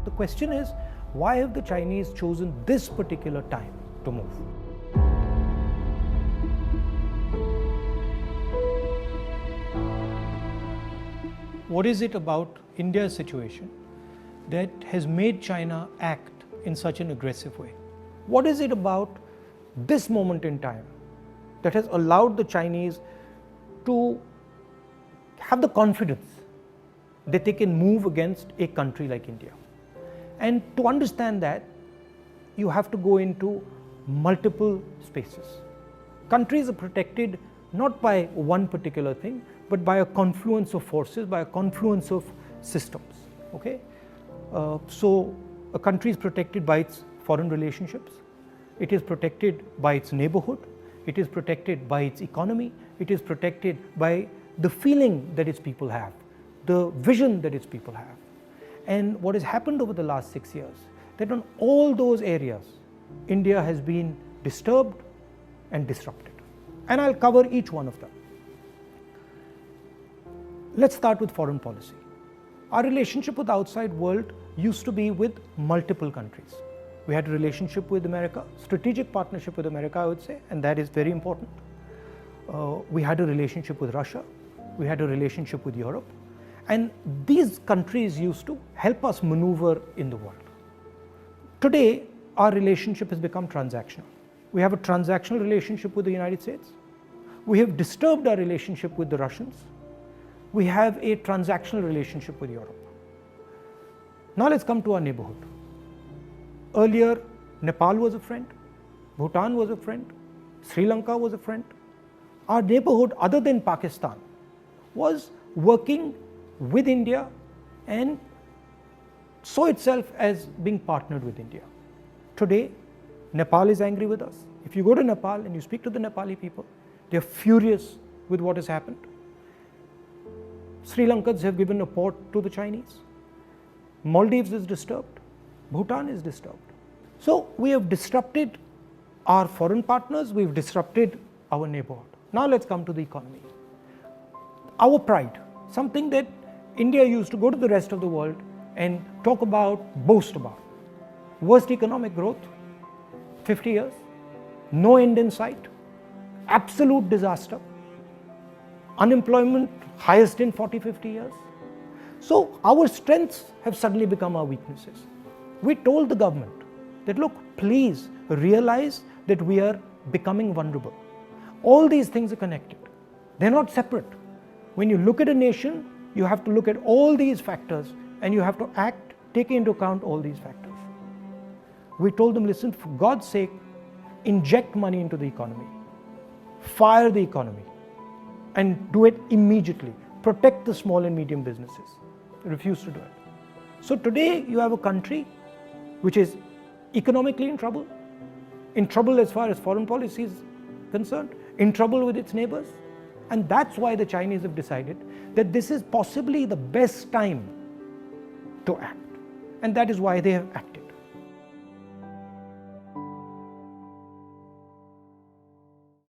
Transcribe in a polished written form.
The question is, why have the Chinese chosen this particular time to move? What is it about India's situation that has made China act in such an aggressive way? What is it about this moment in time that has allowed the Chinese to have the confidence that they can move against a country like India? And to understand that, you have to go into multiple spaces. Countries are protected not by one particular thing, but by a confluence of forces, by a confluence of systems. Okay? So a country is protected by its foreign relationships, it is protected by its neighborhood, it is protected by its economy, it is protected by the feeling that its people have, the vision that its people have. And what has happened over the last 6 years, that on all those areas, India has been disturbed and disrupted. And I'll cover each one of them. Let's start with foreign policy. Our relationship with the outside world used to be with multiple countries. We had a relationship with America, strategic partnership with America, I would say, and that is very important. We had a relationship with Russia, we had a relationship with Europe, and these countries used to help us maneuver in the world. Today, our relationship has become transactional. We have a transactional relationship with the United States. We have disturbed our relationship with the Russians. We have a transactional relationship with Europe. Now let's come to our neighborhood. Earlier, Nepal was a friend, Bhutan was a friend, Sri Lanka was a friend. Our neighborhood, other than Pakistan, was working with India and saw itself as being partnered with India. Today, Nepal is angry with us. If you go to Nepal and you speak to the Nepali people, they are furious with what has happened. Sri Lankans have given a port to the Chinese. Maldives is disturbed. Bhutan is disturbed. So we have disrupted our foreign partners, we've disrupted our neighborhood. Now let's come to the economy. Our pride, something that India used to go to the rest of the world and talk about, boast about. Worst economic growth, 50 years, no end in sight, absolute disaster, unemployment highest in 40-50 years. So our strengths have suddenly become our weaknesses. We told the government that, look, please realize that we are becoming vulnerable. All these things are connected. They're not separate. When you look at a nation, you have to look at all these factors and you have to act, taking into account all these factors. We told them, listen, for God's sake, inject money into the economy, fire the economy, and do it immediately. Protect the small and medium businesses. They refuse to do it. So today you have a country which is economically in trouble as far as foreign policy is concerned, in trouble with its neighbors. And that's why the Chinese have decided that this is possibly the best time to act. And that is why they have acted.